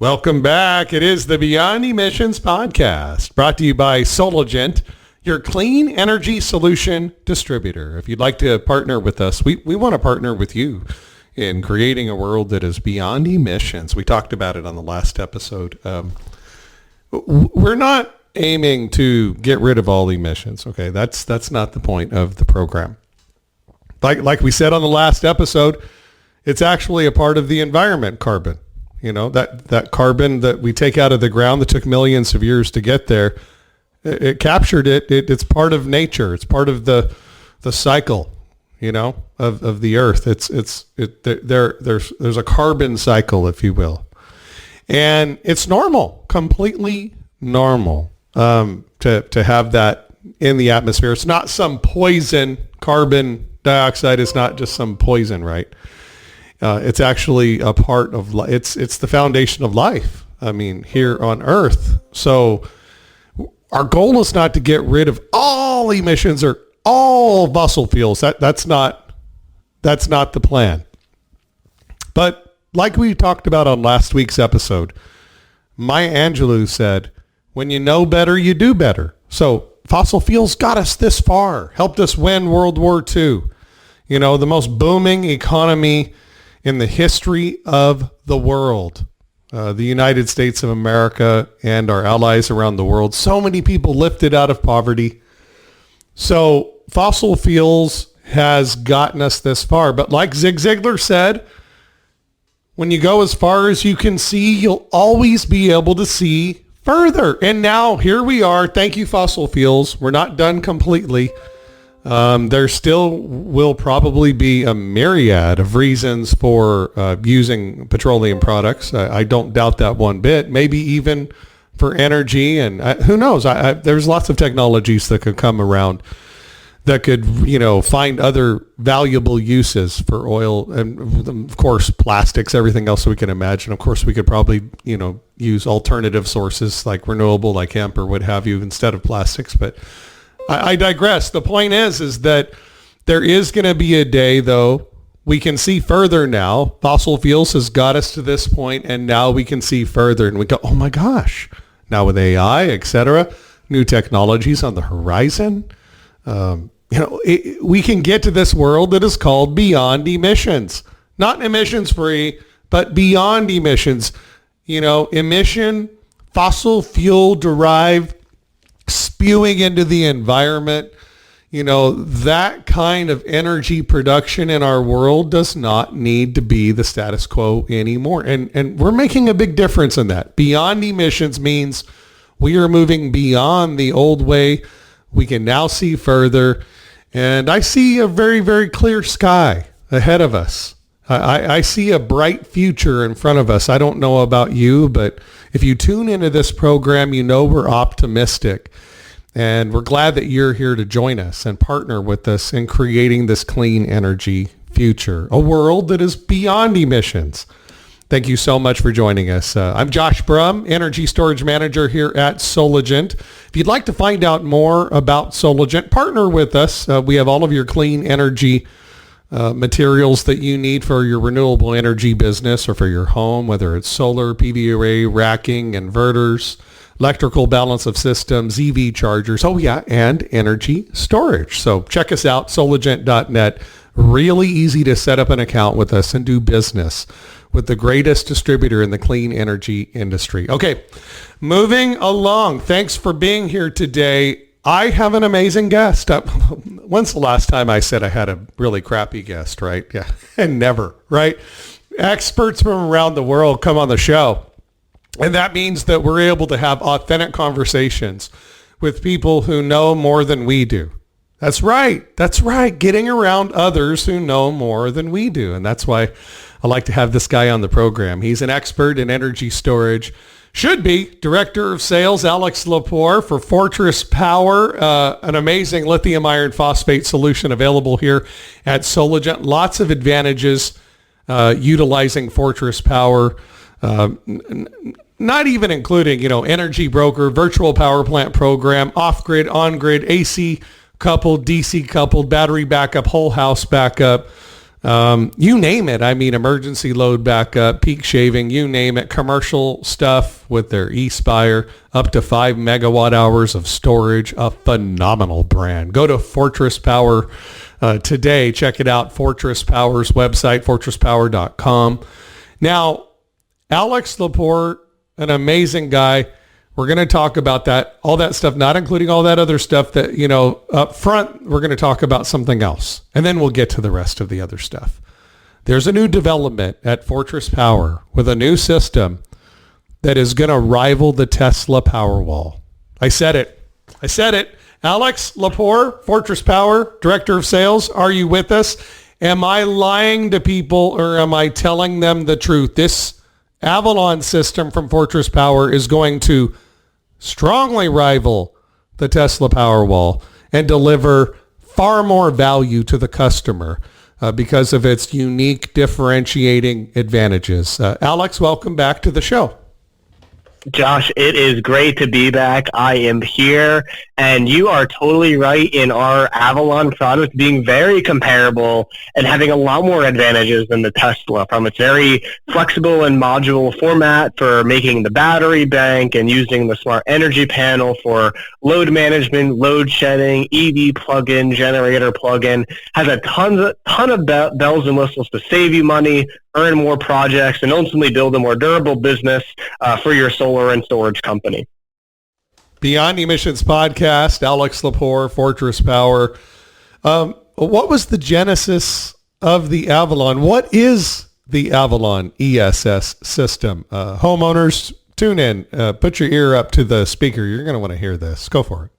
Welcome back. It is the Beyond Emissions podcast, brought to you by Solagent, your clean energy solution distributor. If you'd like to partner with us, we want to partner with you in creating a world that is beyond emissions. We talked about it on the last episode. We're not aiming to get rid of all emissions. Okay, that's not the point of the program. Like we said on the last episode, it's actually a part of the environment, carbon. You know, that carbon that we take out of the ground that took millions of years to get there, it captured it. It's part of nature. It's part of the cycle, you know, of the earth. There's a carbon cycle, if you will. And it's normal, completely normal, to have that in the atmosphere. It's not some poison. Carbon dioxide is not just some poison, right? It's actually a part of life. It's the foundation of life. I mean, here on Earth. So our goal is not to get rid of all emissions or all fossil fuels. That's not the plan. But like we talked about on last week's episode, Maya Angelou said, "When you know better, you do better." So fossil fuels got us this far, helped us win World War II. You know, the most booming economy in the history of the world, the United States of America and our allies around the world. So many people lifted out of poverty. So fossil fuels has gotten us this far. But like Zig Ziglar said, when you go as far as you can see, you'll always be able to see further. And now here we are. Thank you, fossil fuels. We're not done completely. There still will probably be a myriad of reasons for using petroleum products. I don't doubt that one bit. Maybe even for energy, and who knows? There's lots of technologies that could come around that could, you know, find other valuable uses for oil and, of course, plastics, everything else we can imagine. Of course, we could probably, you know, use alternative sources like renewable, like hemp or what have you, instead of plastics, but I digress. The point is that there is going to be a day, though, we can see further now. Fossil fuels has got us to this point, and now we can see further. And we go, oh my gosh, now with AI, etc., new technologies on the horizon, we can get to this world that is called beyond emissions. Not emissions free, but beyond emissions. You know, fossil fuel derived, spewing into the environment, you know, that kind of energy production in our world does not need to be the status quo anymore. And we're making a big difference in that. Beyond emissions means we are moving beyond the old way. We can now see further. And I see a very, very clear sky ahead of us. I see a bright future in front of us. I don't know about you, but if you tune into this program, you know we're optimistic. And we're glad that you're here to join us and partner with us in creating this clean energy future, a world that is beyond emissions. Thank you so much for joining us. I'm Josh Brumm, Energy Storage Manager here at Solagent. If you'd like to find out more about Solagent, partner with us. We have all of your clean energy materials that you need for your renewable energy business or for your home, whether it's solar, PV array, racking, inverters, electrical balance of systems, EV chargers, and energy storage. So check us out, solagent.net. Really easy to set up an account with us and do business with the greatest distributor in the clean energy industry. Okay, moving along. Thanks for being here today. I have an amazing guest. When's the last time I said I had a really crappy guest, right? Yeah, and never, right? Experts from around the world come on the show. And that means that we're able to have authentic conversations with people who know more than we do. That's right. That's right. Getting around others who know more than we do. And that's why I like to have this guy on the program. He's an expert in energy storage. Should be Director of Sales, Alex Lepore for Fortress Power, an amazing lithium iron phosphate solution available here at Solagent. Lots of advantages utilizing Fortress Power. Not even including, energy broker, virtual power plant program, off-grid, on-grid, AC coupled, DC coupled, battery backup, whole house backup, You name it. I mean, emergency load backup, peak shaving, you name it. Commercial stuff with their eSpire, up to 5 megawatt hours of storage. A phenomenal brand. Go to Fortress Power today. Check it out. Fortress Power's website, fortresspower.com. Now, Alex Lepore, an amazing guy. We're going to talk about that, all that stuff, not including all that other stuff that, up front, we're going to talk about something else. And then we'll get to the rest of the other stuff. There's a new development at Fortress Power with a new system that is going to rival the Tesla Powerwall. I said it. Alex Lepore, Fortress Power, Director of Sales, are you with us? Am I lying to people or am I telling them the truth? This Avalon system from Fortress Power is going to strongly rival the Tesla Powerwall and deliver far more value to the customer because of its unique differentiating advantages. Alex, welcome back to the show. Josh, it is great to be back. I am here, and you are totally right in our Avalon product being very comparable and having a lot more advantages than the Tesla, from its very flexible and modular format for making the battery bank and using the smart energy panel for load management, load shedding, EV plug-in, generator plug-in, has a ton of bells and whistles to save you money, earn more projects, and ultimately build a more durable business for your solar and storage company. Beyond Emissions Podcast, Alex Lepore, Fortress Power. What was the genesis of the Avalon? What is the Avalon ESS system? Homeowners, tune in. Put your ear up to the speaker. You're going to want to hear this. Go for it.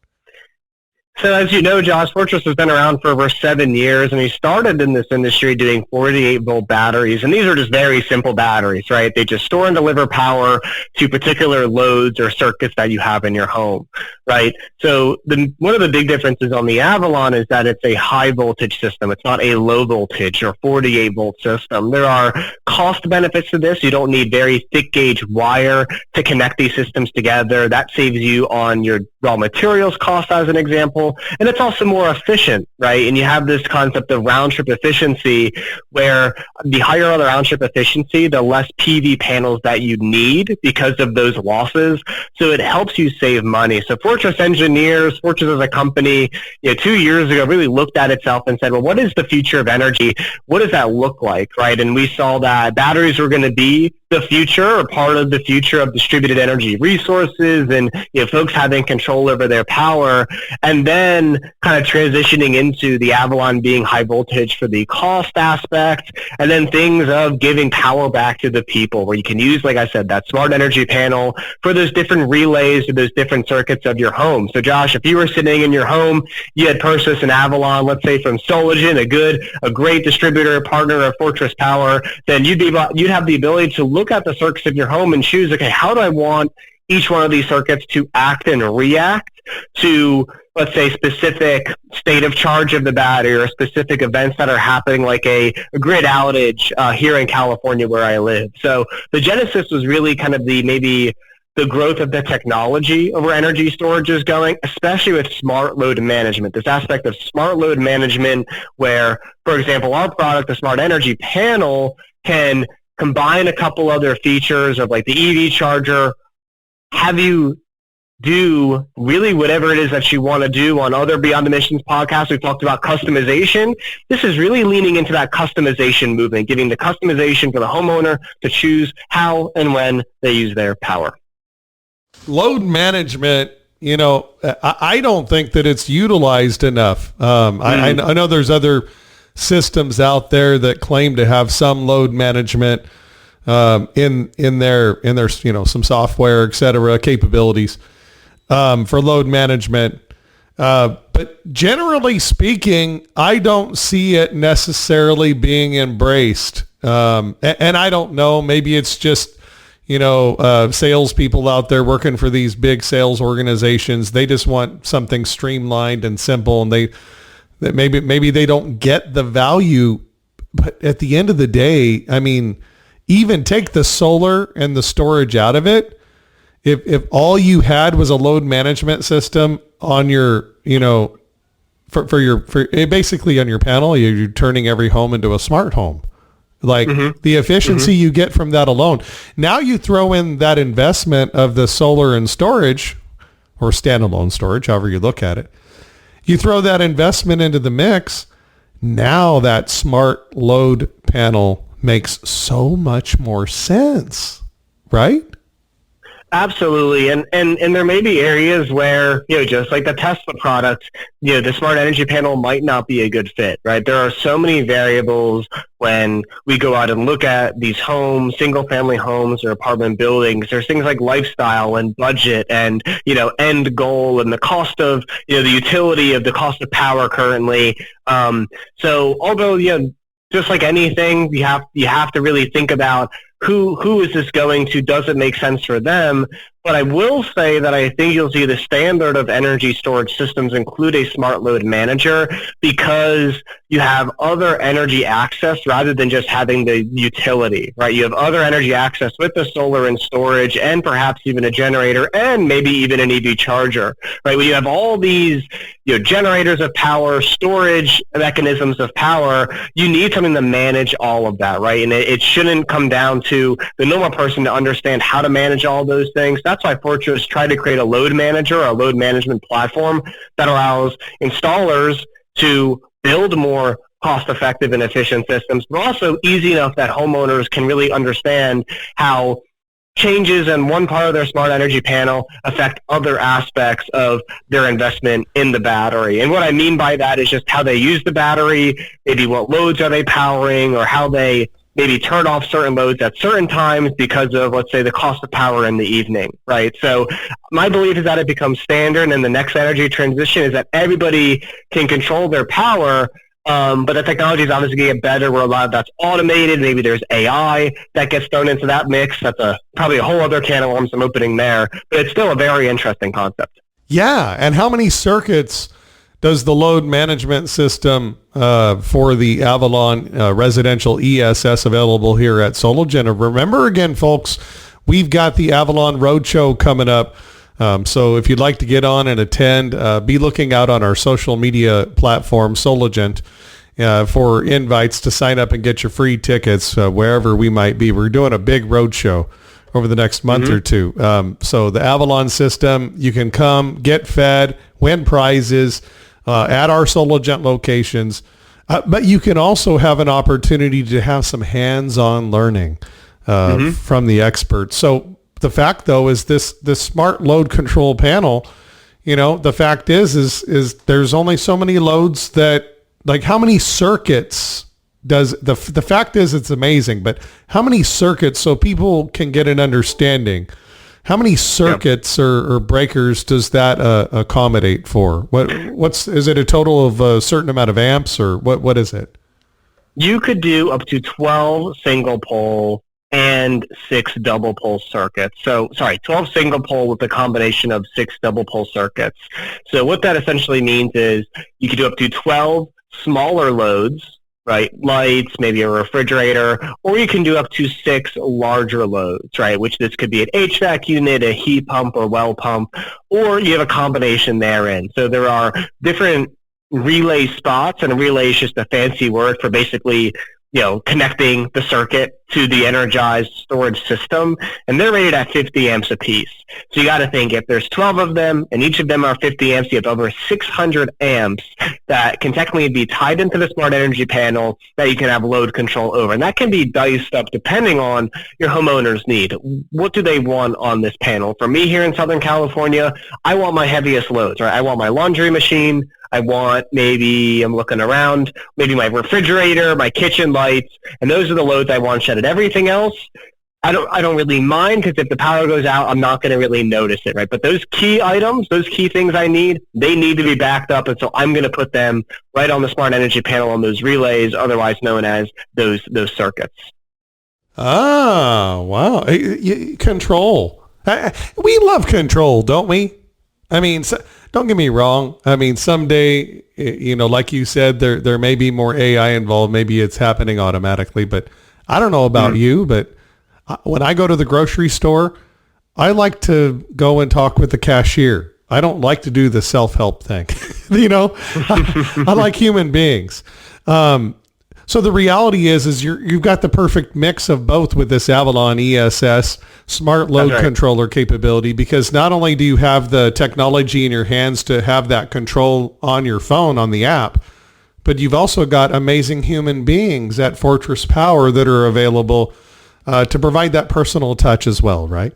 So as you know, Josh, Fortress has been around for over 7 years, and he started in this industry doing 48-volt batteries. And these are just very simple batteries, right? They just store and deliver power to particular loads or circuits that you have in your home, right? So one of the big differences on the Avalon is that it's a high-voltage system. It's not a low-voltage or 48-volt system. There are cost benefits to this. You don't need very thick-gauge wire to connect these systems together. That saves you on your raw materials cost, as an example. And it's also more efficient, right? And you have this concept of round-trip efficiency, where the higher the round-trip efficiency, the less PV panels that you need because of those losses. So it helps you save money. So Fortress engineers, Fortress as a company, 2 years ago really looked at itself and said, well, what is the future of energy? What does that look like, right? And we saw that batteries were going to be the future, or part of the future of distributed energy resources, and folks having control over their power, and then kind of transitioning into the Avalon being high voltage for the cost aspect, and then things of giving power back to the people, where you can use, like I said, that smart energy panel for those different relays or those different circuits of your home. So Josh, if you were sitting in your home, you had purchased an Avalon, let's say from Soligen, a great distributor partner of Fortress Power, then you'd have the ability to look at the circuits of your home and choose, okay, how do I want each one of these circuits to act and react to, let's say, specific state of charge of the battery or specific events that are happening, like a grid outage here in California where I live. So the genesis was really kind of the growth of the technology of where energy storage is going, especially with smart load management. This aspect of smart load management where, for example, our product, the Smart Energy Panel, can combine a couple other features of like the EV charger, have you do really whatever it is that you want to do. On other Beyond Emissions podcasts, we've talked about customization. This is really leaning into that customization movement, giving the customization for the homeowner to choose how and when they use their power. Load management, I don't think that it's utilized enough. I know there's other systems out there that claim to have some load management in their some software, et cetera, capabilities for load management. But generally speaking, I don't see it necessarily being embraced. And I don't know, maybe it's just, salespeople out there working for these big sales organizations. They just want something streamlined and simple, and maybe they don't get the value. But at the end of the day, I mean, even take the solar and the storage out of it. If all you had was a load management system on your, basically on your panel, you're turning every home into a smart home. Like the efficiency you get from that alone. Now you throw in that investment of the solar and storage, or standalone storage, however you look at it. You throw that investment into the mix. Now that smart load panel makes so much more sense, right? Absolutely. And there may be areas where, just like the Tesla product, the smart energy panel might not be a good fit, right? There are so many variables when we go out and look at these homes, single family homes or apartment buildings. There's things like lifestyle and budget and, end goal and the cost of, the utility of the cost of power currently. So although, just like anything, you have to really think about who is this going to? Does it make sense for them? But I will say that I think you'll see the standard of energy storage systems include a smart load manager because you have other energy access rather than just having the utility, right? You have other energy access with the solar and storage and perhaps even a generator and maybe even an EV charger, right? When you have all these generators of power, storage mechanisms of power, you need something to manage all of that, right? And it shouldn't come down to the normal person to understand how to manage all those things. That's why Fortress tried to create a load manager, a load management platform that allows installers to build more cost-effective and efficient systems, but also easy enough that homeowners can really understand how changes in one part of their smart energy panel affect other aspects of their investment in the battery. And what I mean by that is just how they use the battery, maybe what loads are they powering, or how they maybe turn off certain loads at certain times because of, let's say, the cost of power in the evening, right? So my belief is that it becomes standard, and the next energy transition is that everybody can control their power. But the technology is obviously going to get better where a lot of that's automated. Maybe there's AI that gets thrown into that mix. That's probably a whole other can of worms I'm opening there. But it's still a very interesting concept. Yeah. And how many circuits does the load management system for the Avalon residential ESS available here at SolarGen? Remember again, folks, we've got the Avalon Roadshow coming up. So if you'd like to get on and attend, be looking out on our social media platform, SolarGen, for invites to sign up and get your free tickets wherever we might be. We're doing a big roadshow over the next month or two. So the Avalon system, you can come, get fed, win prizes at our SolarGen locations. But you can also have an opportunity to have some hands-on learning from the experts. So the fact, though, is this smart load control panel, the fact is there's only so many loads that, like, how many circuits does, the fact is it's amazing, but how many circuits, so people can get an understanding, how many circuits or breakers does that accommodate for? Is it a total of a certain amount of amps, or what is it? You could do up to 12 single pole and 6 double pole circuits. 12 single pole with a combination of 6 double pole circuits. So what that essentially means is you could do up to 12 smaller loads, right? Lights, maybe a refrigerator, or you can do up to 6 larger loads, right? Which this could be an HVAC unit, a heat pump or well pump, or you have a combination therein. So there are different relay spots, and a relay is just a fancy word for basically connecting the circuit to the energized storage system, and they're rated at 50 amps apiece. So you got to think, if there's 12 of them and each of them are 50 amps, you have over 600 amps that can technically be tied into the smart energy panel that you can have load control over. And that can be diced up depending on your homeowner's need. What do they want on this panel? For me here in Southern California, I want my heaviest loads, right? I want my laundry machine. I want, maybe I'm looking around, maybe my refrigerator, my kitchen lights, and those are the loads I want shedded. Everything else, I don't really mind, because if the power goes out, I'm not going to really notice it, right? But those key items, those key things I need, they need to be backed up, and so I'm going to put them right on the smart energy panel on those relays, otherwise known as those circuits. Ah, wow. Control. We love control, don't we? I mean, don't get me wrong. I mean, someday, like you said, there may be more AI involved. Maybe it's happening automatically, but I don't know about you, but when I go to the grocery store, I like to go and talk with the cashier. I don't like to do the self-help thing. You know, I like human beings. So the reality is you've got the perfect mix of both with this Avalon ESS smart load controller capability, because not only do you have the technology in your hands to have that control on your phone on the app, but you've also got amazing human beings at Fortress Power that are available to provide that personal touch as well, right?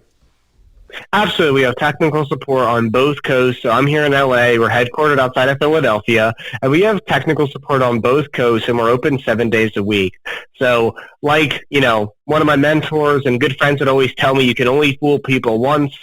Absolutely. We have technical support on both coasts. So I'm here in LA. We're headquartered outside of Philadelphia, and we have technical support on both coasts, and we're open 7 days a week. So like, one of my mentors and good friends would always tell me, you can only fool people once.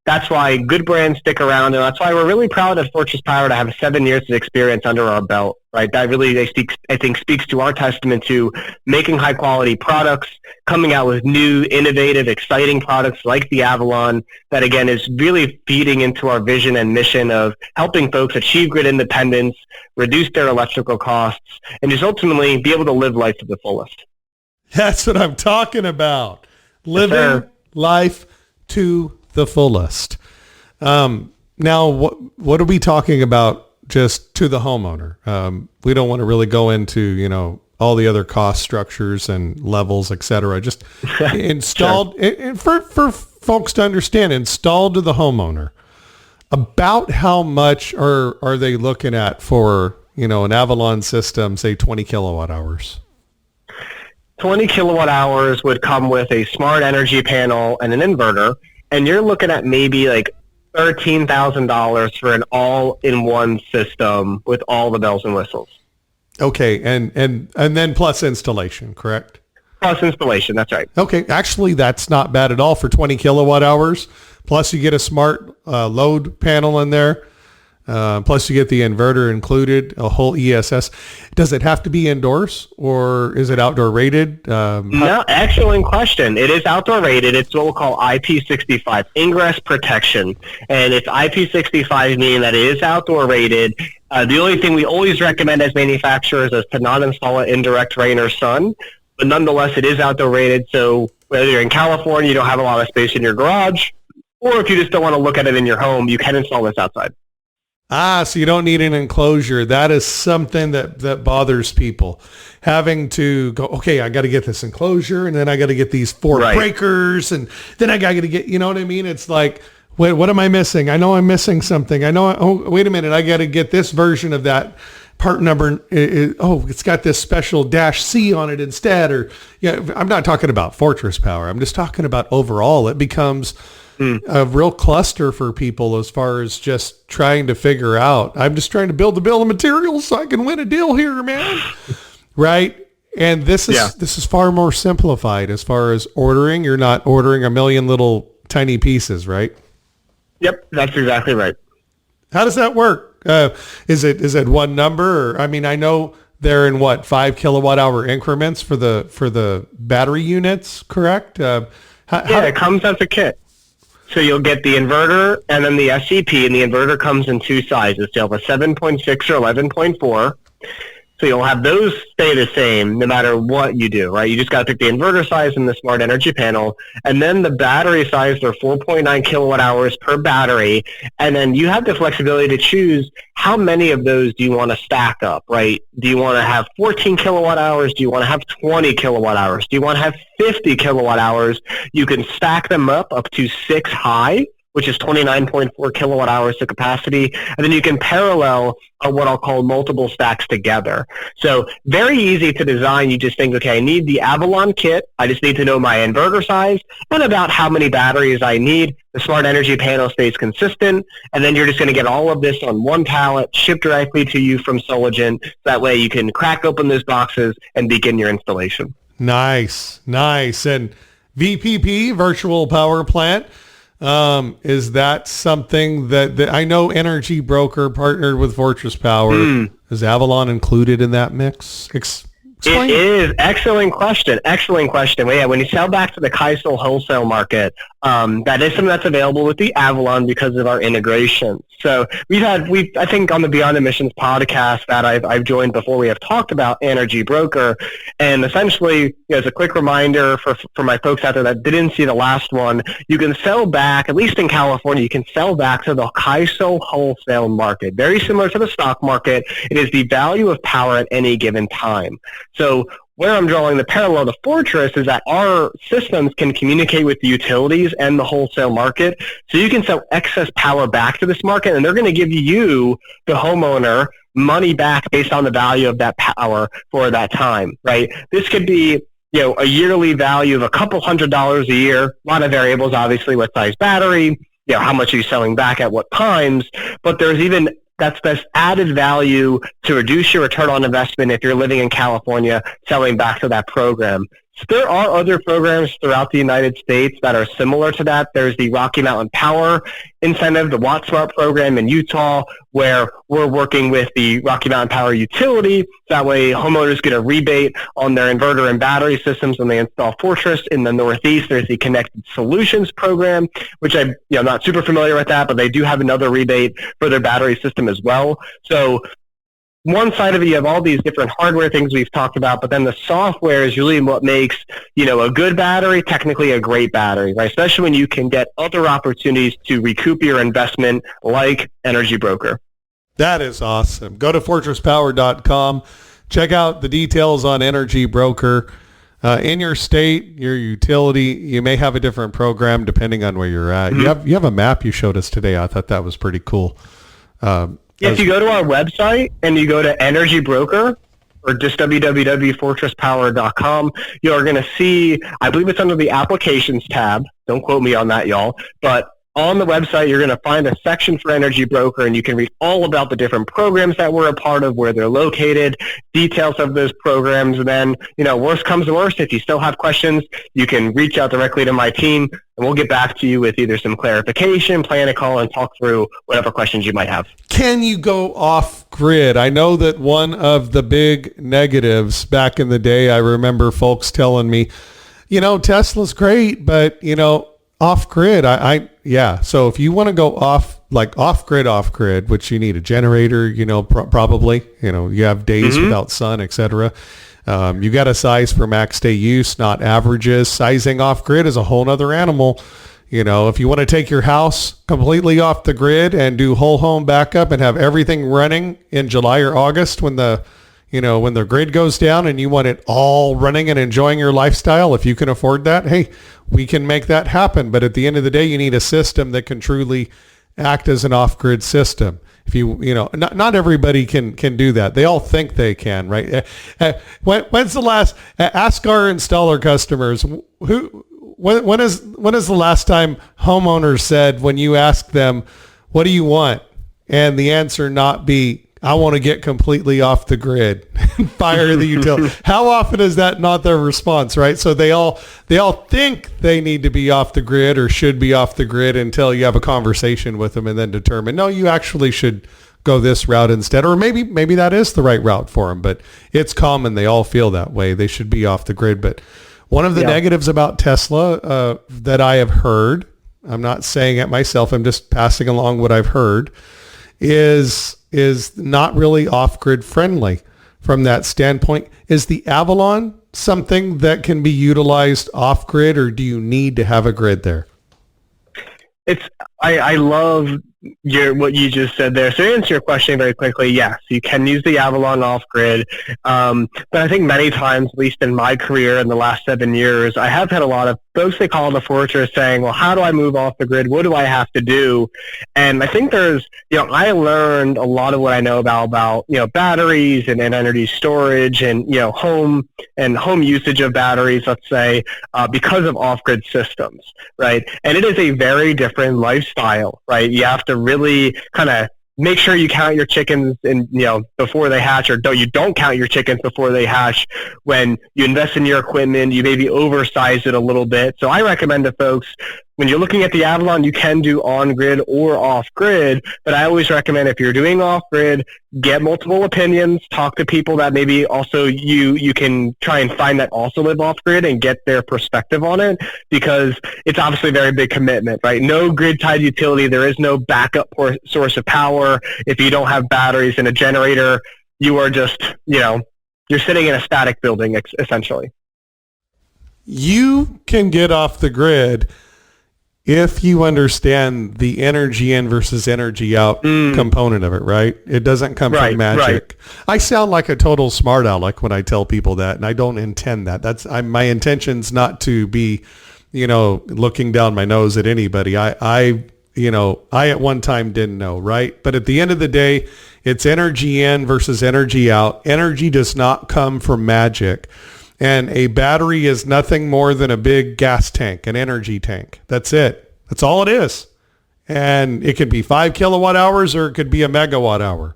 That's why good brands stick around, and that's why we're really proud at Fortress Power to have 7 years of experience under our belt, right? That really, I think, speaks to our testament to making high-quality products, coming out with new, innovative, exciting products like the Avalon that, again, is really feeding into our vision and mission of helping folks achieve grid independence, reduce their electrical costs, and just ultimately be able to live life to the fullest. That's what I'm talking about. Living life to the fullest. Now, what are we talking about just to the homeowner? We don't want to really go into, all the other cost structures and levels, et cetera. Just installed, and for folks to understand, installed to the homeowner. About how much are they looking at for, an Avalon system, say 20 kilowatt hours? 20 kilowatt hours would come with a smart energy panel and an inverter. And you're looking at maybe like $13,000 for an all-in-one system with all the bells and whistles. Okay, and then plus installation, correct? Plus installation, that's right. Okay, actually, that's not bad at all for 20 kilowatt hours. Plus, you get a smart load panel in there. Plus, you get the inverter included, a whole ESS. Does it have to be indoors, or is it outdoor rated? No, excellent question. It is outdoor rated. It's what we'll call IP65, ingress protection. And it's IP65 meaning that it is outdoor rated. The only thing we always recommend as manufacturers is to not install it in direct rain or sun. But nonetheless, it is outdoor rated. So whether you're in California, you don't have a lot of space in your garage, or if you just don't want to look at it in your home, you can install this outside. So you don't need an enclosure. That is something that bothers people. Having to go, okay, I got to get this enclosure, and then I got to get these 4 breakers, and then I got to get, you know what I mean? It's like, wait, what am I missing? I know I'm missing something. I know, wait a minute, I got to get this version of that part number. It's got this special -C on it instead. Or, I'm not talking about Fortress Power. I'm just talking about overall. It becomes a real cluster for people as far as just trying to figure out, I'm just trying to build the bill of materials so I can win a deal here, man. Right? And this is far more simplified as far as ordering. You're not ordering a million little tiny pieces, right? Yep, that's exactly right. How does that work? Is it one number? Or, I mean, I know they're in 5 kilowatt hour increments for the battery units, correct? It comes as a kit. So you'll get the inverter and then the SCP, and the inverter comes in 2 sizes. So you'll have a 7.6 or 11.4. So you'll have those stay the same no matter what you do, right? You just got to pick the inverter size and the smart energy panel. And then the battery size, they're 4.9 kilowatt hours per battery. And then you have the flexibility to choose how many of those do you want to stack up, right? Do you want to have 14 kilowatt hours? Do you want to have 20 kilowatt hours? Do you want to have 50 kilowatt hours? You can stack them up to 6 high, which is 29.4 kilowatt hours to capacity. And then you can parallel what I'll call multiple stacks together. So very easy to design. You just think, okay, I need the Avalon kit. I just need to know my inverter size and about how many batteries I need. The smart energy panel stays consistent. And then you're just going to get all of this on one pallet, shipped directly to you from Soligent. That way you can crack open those boxes and begin your installation. Nice. And VPP, virtual power plant. Is that something that I know Energy Broker partnered with Fortress Power? Is Avalon included in that mix? Explain. It is. Excellent question. Well, yeah, when you sell back to the KYSL wholesale market, that is something that's available with the Avalon because of our integration. So I think on the Beyond Emissions podcast that I've joined before, we have talked about Energy Broker, and essentially, as a quick reminder for my folks out there that didn't see the last one, you can sell back, at least in California, you can sell back to the CAISO wholesale market. Very similar to the stock market. It is the value of power at any given time. So where I'm drawing the parallel to Fortress is that our systems can communicate with the utilities and the wholesale market. So you can sell excess power back to this market, and they're going to give you, the homeowner, money back based on the value of that power for that time, right? This could be, a yearly value of a couple $100s a year. A lot of variables, obviously, what size battery, how much are you selling back at what times, but there's even that's added value to reduce your return on investment if you're living in California, selling back to that program. So there are other programs throughout the United States that are similar to that. There's the Rocky Mountain Power Incentive, the WattSmart program in Utah, where we're working with the Rocky Mountain Power utility. That way homeowners get a rebate on their inverter and battery systems when they install Fortress. In the Northeast, there's the Connected Solutions program, which I'm not super familiar with that, but they do have another rebate for their battery system as well. So one side of it, you have all these different hardware things we've talked about, but then the software is really what makes, a good battery technically a great battery, right? Especially when you can get other opportunities to recoup your investment like Energy Broker. That is awesome. Go to fortresspower.com. Check out the details on Energy Broker. In your state, your utility, you may have a different program depending on where you're at. Mm-hmm. You have a map you showed us today. I thought that was pretty cool. If you go to our website and you go to Energy Broker or just www.fortresspower.com, you're going to see, I believe it's under the Applications tab. Don't quote me on that, y'all. But on the website, you're going to find a section for Energy Broker, and you can read all about the different programs that we're a part of, where they're located, details of those programs. And then, worst comes to worst, if you still have questions, you can reach out directly to my team, and we'll get back to you with either some clarification, plan a call, and talk through whatever questions you might have. Can you go off grid? I know that one of the big negatives back in the day, I remember folks telling me, Tesla's great, but, off grid, so if you want to go off grid, which you need a generator, probably, you have days without sun, etc. You got to size for max day use, not averages. Sizing off grid is a whole nother animal. If you want to take your house completely off the grid and do whole home backup and have everything running in July or August when the grid goes down and you want it all running and enjoying your lifestyle, if you can afford that, hey, we can make that happen. But at the end of the day, you need a system that can truly act as an off-grid system. If not everybody can do that. They all think they can, right? When's the last? Ask our installer customers when is the last time homeowners said, when you ask them, what do you want, and the answer not be, I want to get completely off the grid and fire the utility. How often is that not their response, right? So they all think they need to be off the grid or should be off the grid until you have a conversation with them and then determine, no, you actually should go this route instead. Or maybe that is the right route for them, but it's common. They all feel that way. They should be off the grid. But one of the negatives about Tesla that I have heard, I'm not saying it myself, I'm just passing along what I've heard, is not really off-grid friendly from that standpoint. Is the Avalon something that can be utilized off-grid, or do you need to have a grid there? I love what you just said there. So to answer your question very quickly, yes, you can use the Avalon off-grid. But I think many times, at least in my career in the last 7 years, I have had a lot of folks they call the Fortress saying, well, how do I move off the grid? What do I have to do? And I think there's, I learned a lot of what I know about batteries and energy storage and, home usage of batteries, let's say, because of off-grid systems, right? And it is a very different lifestyle, right? You have to really kind of make sure you count your chickens before they hatch, or you don't count your chickens before they hatch. When you invest in your equipment, you maybe oversize it a little bit. So I recommend to folks, when you're looking at the Avalon, you can do on-grid or off-grid, but I always recommend if you're doing off-grid, get multiple opinions, talk to people that maybe also you can try and find that also live off-grid and get their perspective on it, because it's obviously a very big commitment, right? No grid-tied utility. There is no backup source of power. If you don't have batteries and a generator, you are just, you're sitting in a static building, essentially. You can get off the grid if you understand the energy in versus energy out component of it, right? It doesn't come from magic. Right. I sound like a total smart aleck when I tell people that, and I don't intend that. My intention's not to be, looking down my nose at anybody. I at one time didn't know, right? But at the end of the day, it's energy in versus energy out. Energy does not come from magic. And a battery is nothing more than a big gas tank, an energy tank. That's it. That's all it is. And it could be 5 kilowatt hours or it could be a megawatt hour.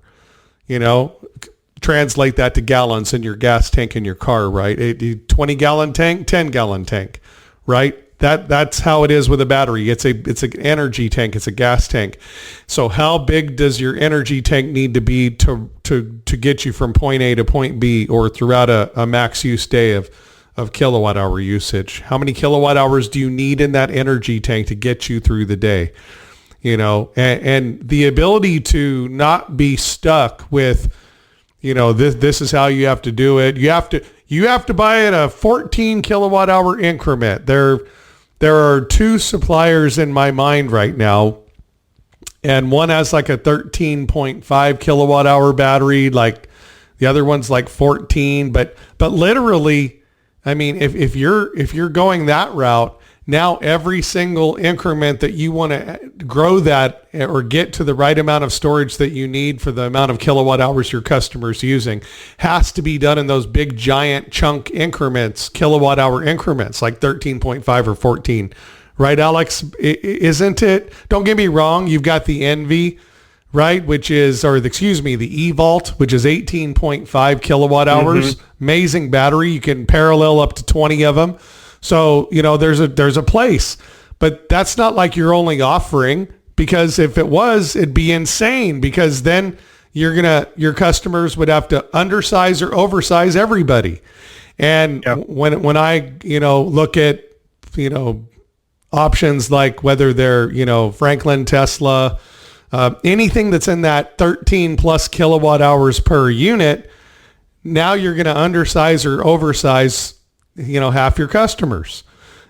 Translate that to gallons in your gas tank in your car, right? A 20-gallon tank, 10-gallon tank, right? That's how it is with a battery. It's an energy tank. It's a gas tank. So how big does your energy tank need to be to get you from point A to point B, or throughout a max use day of kilowatt hour usage? How many kilowatt hours do you need in that energy tank to get you through the day? And the ability to not be stuck with, this is how you have to do it. You have to buy it a 14 kilowatt hour increment. There are two suppliers in my mind right now, and one has like a 13.5 kilowatt hour battery, like the other one's like 14, but literally, I mean, if you're going that route, now every single increment that you want to grow that or get to the right amount of storage that you need for the amount of kilowatt hours your customer's using has to be done in those big giant chunk increments, kilowatt hour increments, like 13.5 or 14. Right, Alex? Isn't it? Don't get me wrong. You've got the Envy, right? The eVault, which is 18.5 kilowatt hours. Amazing battery. You can parallel up to 20 of them. So, there's a place, but that's not like your only offering, because if it was, it'd be insane, because then your customers would have to undersize or oversize everybody. And when I, look at, options like whether they're, Franklin, Tesla, anything that's in that 13 plus kilowatt hours per unit, now you're going to undersize or oversize half your customers.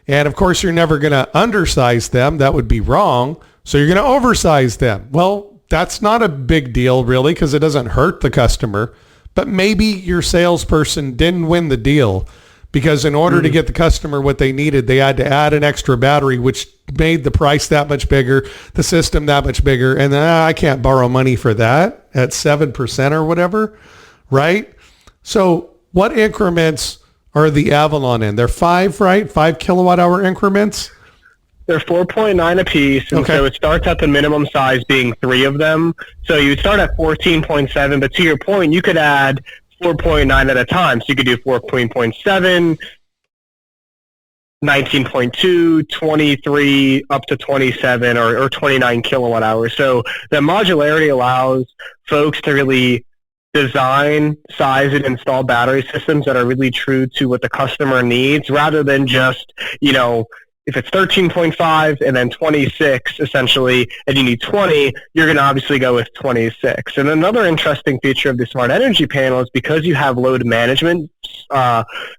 And of course, you're never going to undersize them. That would be wrong. So you're going to oversize them. Well, that's not a big deal really, because it doesn't hurt the customer. But maybe your salesperson didn't win the deal, because in order to get the customer what they needed, they had to add an extra battery, which made the price that much bigger, the system that much bigger. And then I can't borrow money for that at 7% or whatever, right? So what increments are the Avalon in? They're 5, right? 5 kilowatt hour increments? They're 4.9 apiece, and so it starts at the minimum size being 3 of them. So you would start at 14.7, but to your point, you could add 4.9 at a time. So you could do 14.7, 19.2, 23, up to 27 or 29 kilowatt hours. So the modularity allows folks to really design, size, and install battery systems that are really true to what the customer needs, rather than just, if it's 13.5 and then 26 essentially, and you need 20, you're going to obviously go with 26. And another interesting feature of the Smart Energy Panel is because you have load management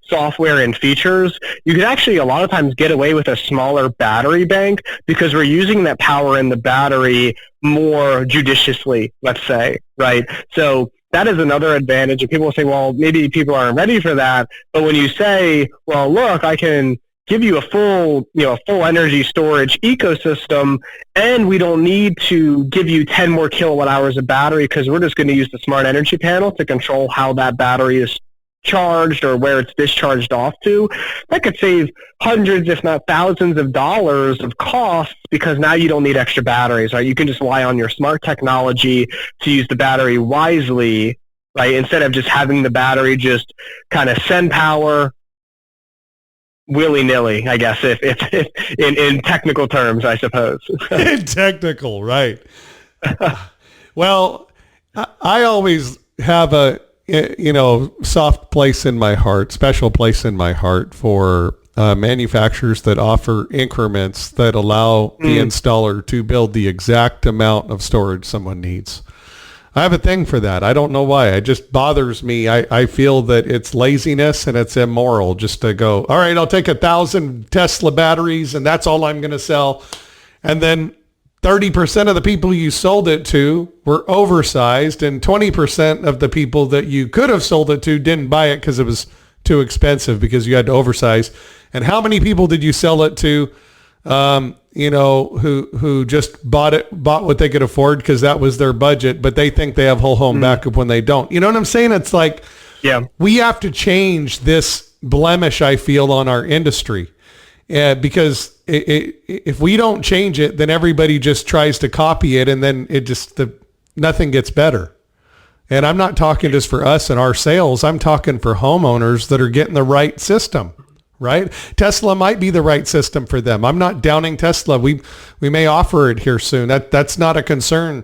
software and features, you can actually a lot of times get away with a smaller battery bank, because we're using that power in the battery more judiciously, let's say, right? So that is another advantage. And people will say, well, maybe people aren't ready for that. But when you say, well, look, I can give you a full energy storage ecosystem, and we don't need to give you 10 more kilowatt hours of battery, because we're just going to use the Smart Energy Panel to control how that battery is charged or where it's discharged off to. That could save hundreds, if not thousands of dollars of costs, because now you don't need extra batteries, right? You can just rely on your smart technology to use the battery wisely, right? Instead of just having the battery just kind of send power, willy-nilly, I guess, if in technical terms, I suppose. In technical, right. Well, I always have a, soft place in my heart, special place in my heart for manufacturers that offer increments that allow the installer to build the exact amount of storage someone needs. I have a thing for that. I don't know why. It just bothers me. I feel that it's laziness and it's immoral just to go, all right, I'll take 1,000 Tesla batteries and that's all I'm going to sell. And then 30% of the people you sold it to were oversized, and 20% of the people that you could have sold it to didn't buy it because it was too expensive because you had to oversize. And how many people did you sell it to, who just bought what they could afford because that was their budget, but they think they have whole home backup when they don't? You know what I'm saying? It's like, we have to change this blemish, I feel, on our industry. Because if we don't change it, then everybody just tries to copy it, and then nothing gets better. And I'm not talking just for us and our sales. I'm talking for homeowners that are getting the right system, right? Tesla might be the right system for them. I'm not downing Tesla. We may offer it here soon. That's not a concern.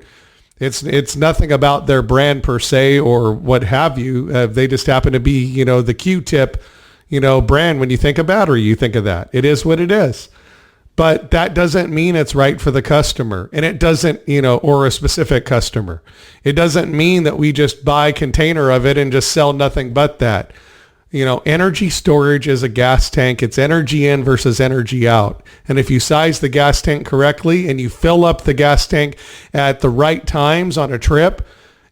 It's nothing about their brand per se or what have you. They just happen to be, the Q-tip, brand. When you think of battery, you think of that. It is what it is. But that doesn't mean it's right for the customer. And it doesn't, or a specific customer. It doesn't mean that we just buy a container of it and just sell nothing but that. Energy storage is a gas tank. It's energy in versus energy out. And if you size the gas tank correctly and you fill up the gas tank at the right times on a trip,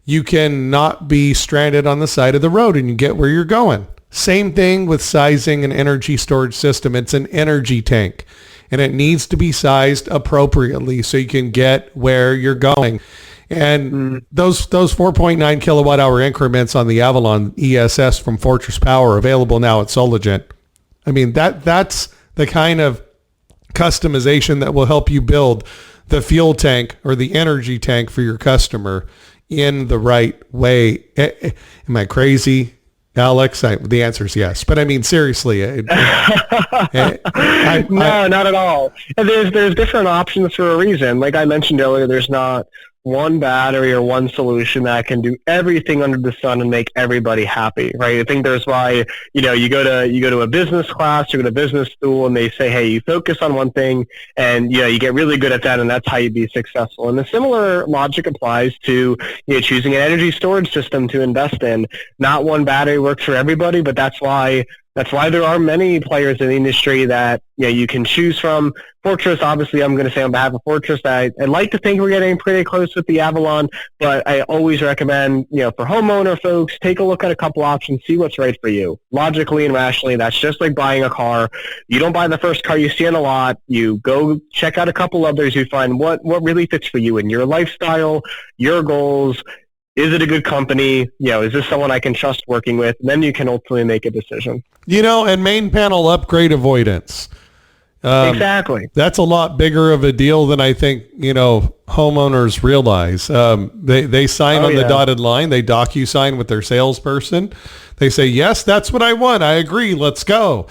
you can not be stranded on the side of the road and you get where you're going. Same thing with sizing an energy storage system. It's an energy tank, and it needs to be sized appropriately so you can get where you're going. And those 4.9 kilowatt hour increments on the Avalon ESS from Fortress Power, available now at Solagent. I mean, that's the kind of customization that will help you build the fuel tank or the energy tank for your customer in the right way. Am I crazy, Alex? The answer is yes. But I mean, seriously. No, not at all. And there's different options for a reason. Like I mentioned earlier, there's not one battery or one solution that can do everything under the sun and make everybody happy, right? I think there's why, you go to a business class, you go to business school, and they say, hey, you focus on one thing and, you get really good at that, and that's how you be successful. And the similar logic applies to, choosing an energy storage system to invest in. Not one battery works for everybody, but that's why there are many players in the industry that you can choose from. Fortress, obviously, I'm going to say on behalf of Fortress, I'd like to think we're getting pretty close with the Avalon, but I always recommend, for homeowner folks, take a look at a couple options, see what's right for you. Logically and rationally, that's just like buying a car. You don't buy the first car you see on a lot. You go check out a couple others. You find what really fits for you and your lifestyle, your goals. Is it a good company? Is this someone I can trust working with? And then you can ultimately make a decision. And main panel upgrade avoidance. Exactly. That's a lot bigger of a deal than I think, homeowners realize. They sign on the dotted line. They DocuSign with their salesperson. They say, yes, that's what I want. I agree. Let's go.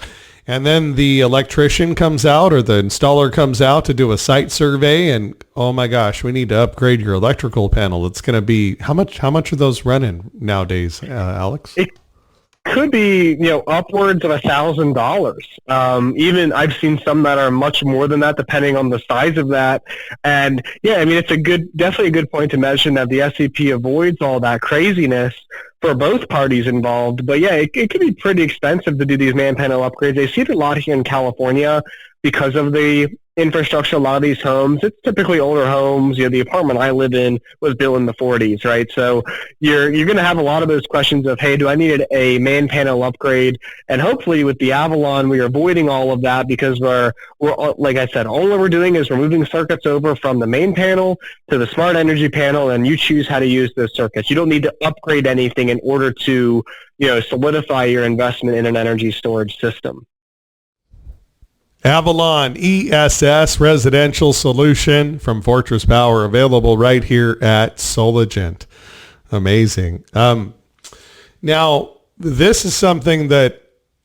And then the electrician comes out or the installer comes out to do a site survey, and oh my gosh, we need to upgrade your electrical panel. It's going to be how much are those running nowadays, Alex? It could be upwards of $1,000. Even I've seen some that are much more than that, depending on the size of that. And it's definitely a good point to mention that the SCP avoids all that craziness for both parties involved. But it could be pretty expensive to do these man panel upgrades. I see it a lot here in California because of the infrastructure. A lot of these homes, it's typically older homes. The apartment I live in was built in the 40s, right? So you're going to have a lot of those questions of, hey, do I need a man panel upgrade? And hopefully with the Avalon, we are avoiding all of that because we're like I said, all we're doing is we're moving circuits over from the main panel to the smart energy panel, and you choose how to use those circuits. You don't need to upgrade anything in order to solidify your investment in an energy storage system. Avalon ESS residential solution from Fortress Power, available right here at Solagent. Amazing. Now, this is something that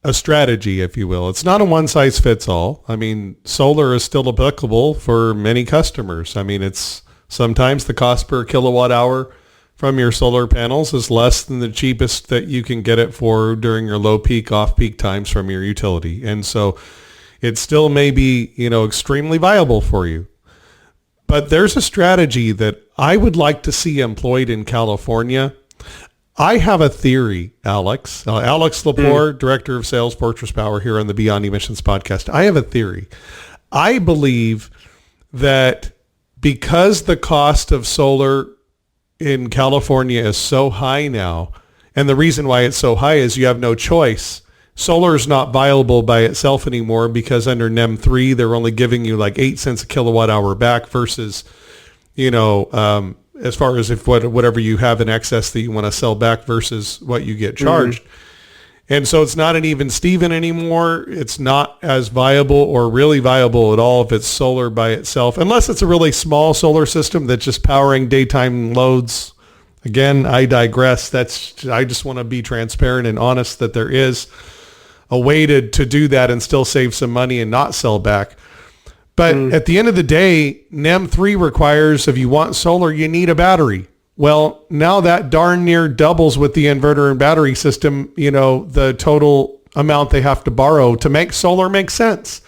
a strategy, if you will. It's not a one size fits all. I mean, solar is still applicable for many customers. I mean, it's sometimes the cost per kilowatt hour from your solar panels is less than the cheapest that you can get it for during your low peak, off peak times from your utility. And so it still may be, extremely viable for you. But there's a strategy that I would like to see employed in California. I have a theory, Alex. Alex Lepore, Director of Sales, Fortress Power here on the Beyond Emissions podcast. I have a theory. I believe that because the cost of solar in California is so high now, and the reason why it's so high is you have no choice. Solar is not viable by itself anymore because under NEM 3, they're only giving you like 8 cents a kilowatt hour back versus, as far as if whatever you have in excess that you want to sell back versus what you get charged. And so it's not an even Steven anymore. It's not as viable or really viable at all if it's solar by itself, unless it's a really small solar system that's just powering daytime loads. Again, I digress. I just want to be transparent and honest that there is a way to do that and still save some money and not sell back. But at the end of the day, NEM 3 requires if you want solar, you need a battery. Well, now that darn near doubles with the inverter and battery system, the total amount they have to borrow to make solar make sense.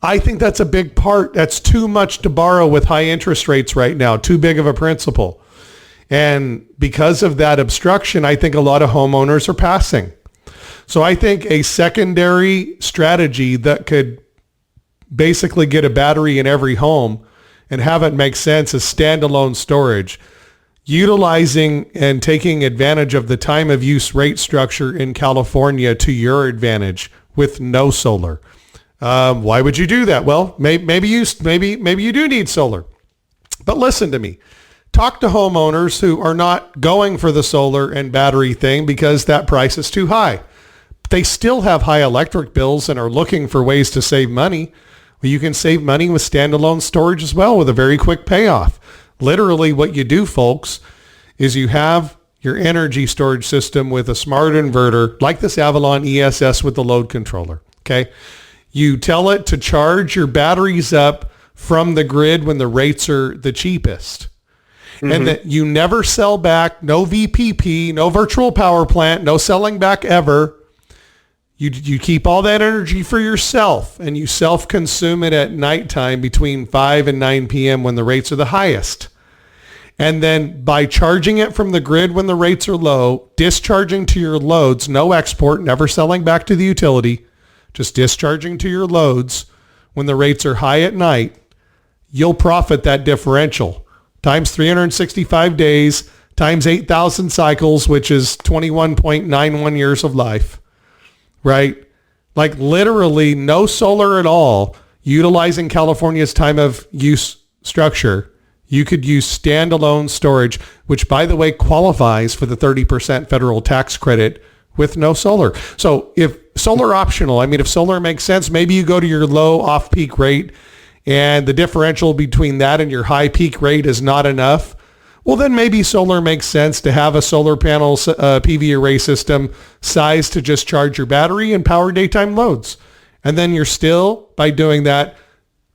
I think that's a big part. That's too much to borrow with high interest rates right now, too big of a principle. And because of that obstruction, I think a lot of homeowners are passing. So I think a secondary strategy that could basically get a battery in every home and have it make sense is standalone storage, utilizing and taking advantage of the time of use rate structure in California to your advantage with no solar. Why would you do that? Well, maybe you do need solar. But listen to me. Talk to homeowners who are not going for the solar and battery thing because that price is too high. They still have high electric bills and are looking for ways to save money. Well, you can save money with standalone storage as well with a very quick payoff. Literally what you do, folks, is you have your energy storage system with a smart inverter like this Avalon ESS with the load controller. Okay. You tell it to charge your batteries up from the grid when the rates are the cheapest. And that you never sell back, no VPP, no virtual power plant, no selling back ever. You keep all that energy for yourself and you self-consume it at nighttime between 5 and 9 p.m. when the rates are the highest. And then by charging it from the grid when the rates are low, discharging to your loads, no export, never selling back to the utility, just discharging to your loads when the rates are high at night, you'll profit that differential. Times 365 days, times 8,000 cycles, which is 21.91 years of life, right? Like literally no solar at all, utilizing California's time of use structure. You could use standalone storage, which by the way qualifies for the 30% federal tax credit with no solar. So if solar optional, if solar makes sense, maybe you go to your low off-peak rate and the differential between that and your high peak rate is not enough. Well, then maybe solar makes sense to have a solar panel PV array system sized to just charge your battery and power daytime loads. And then you're still, by doing that,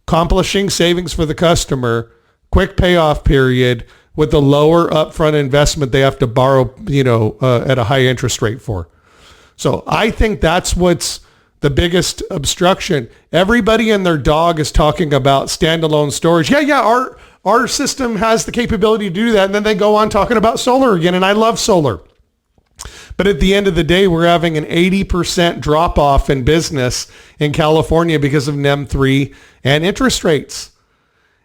accomplishing savings for the customer, quick payoff period with the lower upfront investment they have to borrow, at a high interest rate for. So I think that's what's the biggest obstruction. Everybody and their dog is talking about standalone storage. Yeah, our system has the capability to do that. And then they go on talking about solar again. And I love solar. But at the end of the day, we're having an 80% drop off in business in California because of NEM 3 and interest rates.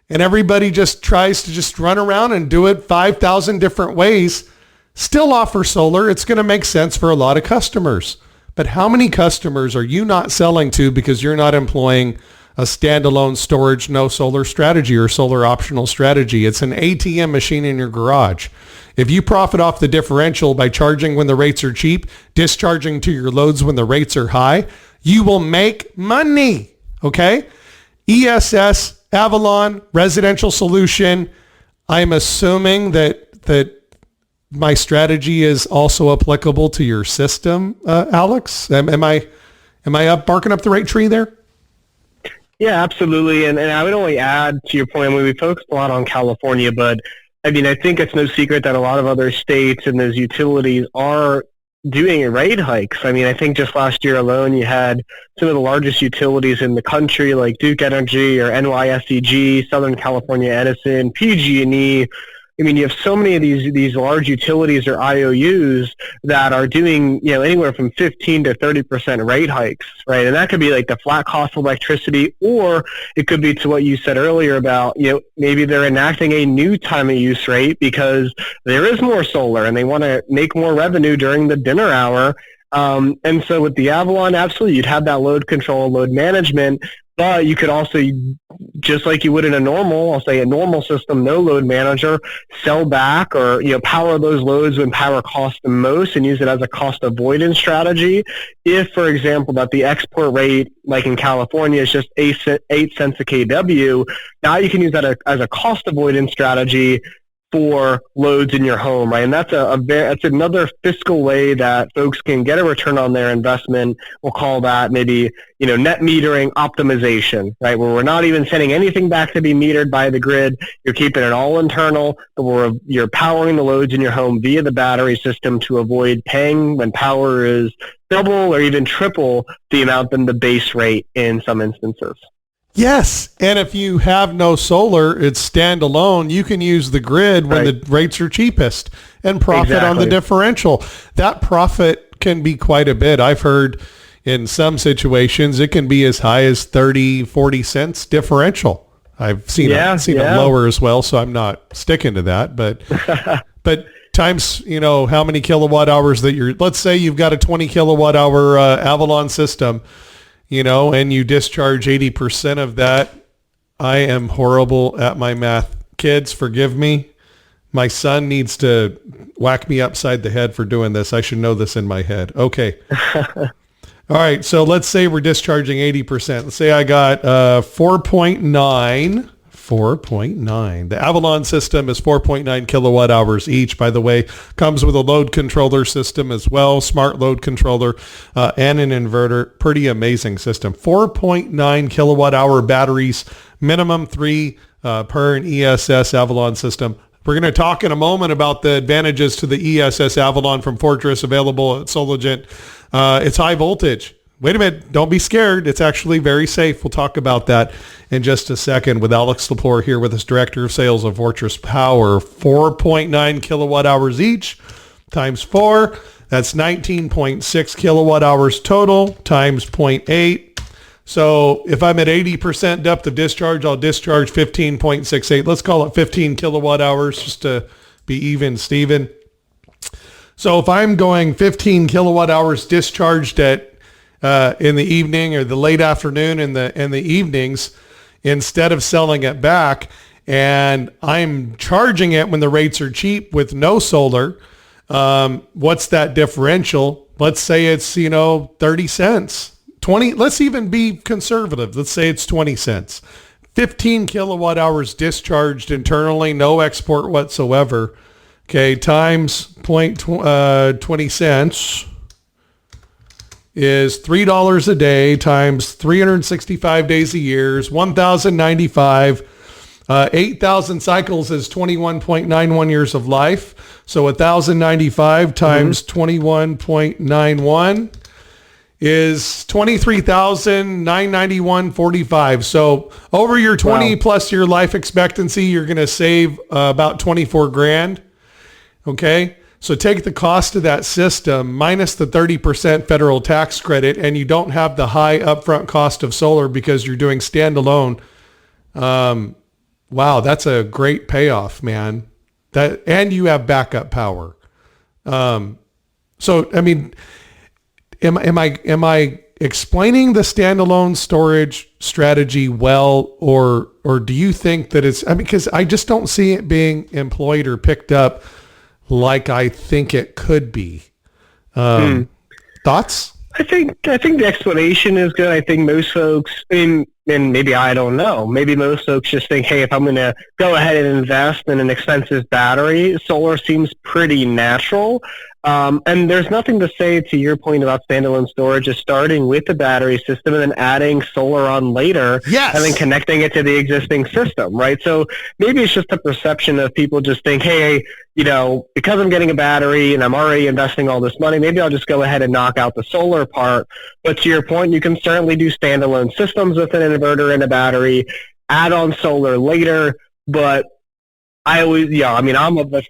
And everybody just tries to just run around and do it 5,000 different ways. Still offer solar. It's going to make sense for a lot of customers. But how many customers are you not selling to because you're not employing a standalone storage, no solar strategy or solar optional strategy? It's an ATM machine in your garage. If you profit off the differential by charging when the rates are cheap, discharging to your loads when the rates are high, you will make money. Okay? ESS, Avalon, residential solution. I'm assuming that my strategy is also applicable to your system, Alex. Am I Am I barking up the right tree there? Yeah, absolutely. And I would only add to your point, I mean, we focused a lot on California, but I mean, I think it's no secret that a lot of other states and those utilities are doing rate hikes. I mean, I think just last year alone, you had some of the largest utilities in the country, like Duke Energy or NYSEG, Southern California Edison, PG&E. I mean, you have so many of these large utilities or IOUs that are doing, anywhere from 15 to 30% rate hikes, right? And that could be like the flat cost of electricity, or it could be to what you said earlier about, maybe they're enacting a new time of use rate because there is more solar and they want to make more revenue during the dinner hour. And so with the Avalon, absolutely, you'd have that load control, load management, but you could also, just like you would in a normal system, no load manager, sell back or, power those loads when power costs the most and use it as a cost avoidance strategy. If, for example, that the export rate, like in California, is just 8 cents a kW, now you can use that as a cost avoidance strategy for loads in your home, right? And that's that's another fiscal way that folks can get a return on their investment. We'll call that maybe, net metering optimization, right? Where we're not even sending anything back to be metered by the grid. You're keeping it all internal, but you're powering the loads in your home via the battery system to avoid paying when power is double or even triple the amount than the base rate in some instances. Yes, and if you have no solar, it's standalone. You can use the grid when the rates are cheapest and profit on the differential. That profit can be quite a bit. I've heard in some situations it can be as high as 30, 40 cents differential. I've seen it lower as well, so I'm not sticking to that. But but times, how many kilowatt hours that let's say you've got a 20 kilowatt hour Avalon system, and you discharge 80% of that. I am horrible at my math. Kids, forgive me. My son needs to whack me upside the head for doing this. I should know this in my head. Okay. All right. So let's say we're discharging 80%. Let's say I got 4.9. The Avalon system is 4.9 kilowatt hours each. By the way, comes with a load controller system as well, smart load controller, and an inverter. Pretty amazing system. 4.9 kilowatt hour batteries, minimum 3 per an ESS Avalon system. We're going to talk in a moment about the advantages to the ESS Avalon from Fortress, available at Sologent. It's high voltage. Wait a minute. Don't be scared. It's actually very safe. We'll talk about that in just a second with Alex Lepore here with us, Director of Sales of Fortress Power. 4.9 kilowatt hours each times 4. That's 19.6 kilowatt hours total times 0.8. So if I'm at 80% depth of discharge, I'll discharge 15.68. Let's call it 15 kilowatt hours just to be even, Steven. So if I'm going 15 kilowatt hours discharged at in the evening or the late afternoon in the evenings, instead of selling it back, and I'm charging it when the rates are cheap with no solar, what's that differential? Let's say it's 30 cents, 20. Let's even be conservative. Let's say it's 20 cents. 15 kilowatt hours discharged internally, no export whatsoever. Okay, times 20 cents is $3 a day times 365 days a year is 1,095. 8,000 cycles is 21.91 years of life. So 1,095 times 21.91 is 23,991.45. So over your 20 plus year life expectancy, you're going to save about 24 grand. Okay. So take the cost of that system minus the 30% federal tax credit, and you don't have the high upfront cost of solar because you're doing standalone. Wow, that's a great payoff, man. And you have backup power. So I mean, am I explaining the standalone storage strategy well, or do you think that it's? Because I just don't see it being employed or picked up like I think it could be. Thoughts? I think the explanation is good. I think most folks, and maybe I don't know, maybe most folks just think, hey, if I'm going to go ahead and invest in an expensive battery, solar seems pretty natural. And there's nothing to say to your point about standalone storage is starting with the battery system and then adding solar on later, Yes. and then connecting it to the existing system, right? So maybe it's just a perception of people just think, hey, because I'm getting a battery and I'm already investing all this money, maybe I'll just go ahead and knock out the solar part. But to your point, you can certainly do standalone systems with an inverter and a battery, add on solar later, but I'm of the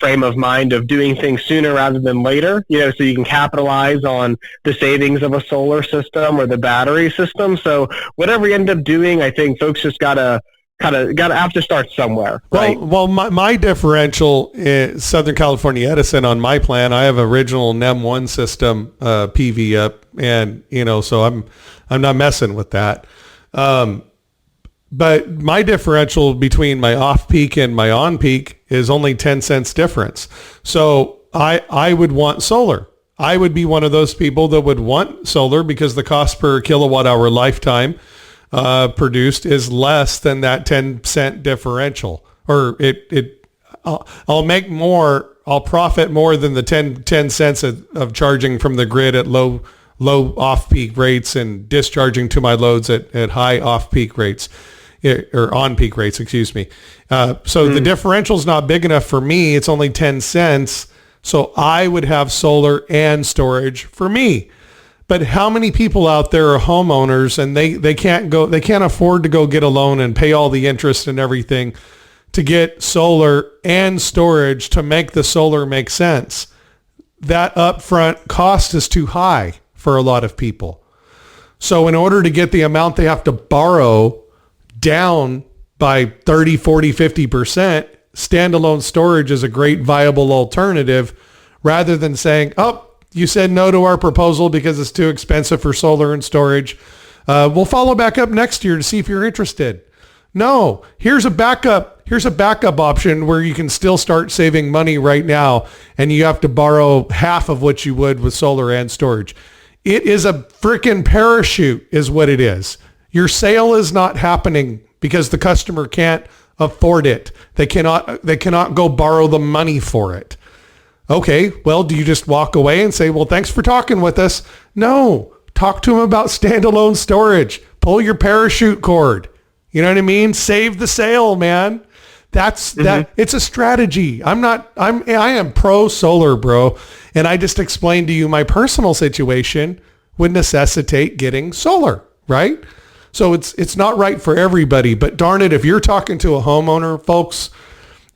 frame of mind of doing things sooner rather than later, so you can capitalize on the savings of a solar system or the battery system. So whatever you end up doing, I think folks just gotta have to start somewhere. Right? Well, my differential is Southern California Edison on my plan. I have original NEM1 system PV up, and so I'm not messing with that. But my differential between my off-peak and my on-peak is only 10 cents difference. So I would want solar. I would be one of those people that would want solar because the cost per kilowatt hour lifetime produced is less than that 10 cent differential. Or I'll make more, I'll profit more than the 10 cents of charging from the grid at low off-peak rates and discharging to my loads at high off-peak rates. Or on-peak rates, excuse me. So the differential is not big enough for me. It's only 10 cents. So I would have solar and storage for me. But how many people out there are homeowners and they can't afford to go get a loan and pay all the interest and everything to get solar and storage to make the solar make sense? That upfront cost is too high for a lot of people. So in order to get the amount they have to borrow down by 30, 40, 50%, standalone storage is a great viable alternative rather than saying, oh, you said no to our proposal because it's too expensive for solar and storage. We'll follow back up next year to see if you're interested. No, here's a backup option where you can still start saving money right now and you have to borrow half of what you would with solar and storage. It is a freaking parachute is what it is. Your sale is not happening because the customer can't afford it. They cannot go borrow the money for it. Okay, well, do you just walk away and say, well, thanks for talking with us? No, talk to them about standalone storage. Pull your parachute cord. You know what I mean? Save the sale, man. That. It's a strategy. I am pro solar, bro. And I just explained to you my personal situation would necessitate getting solar, right? So it's not right for everybody, but darn it, if you're talking to a homeowner, folks,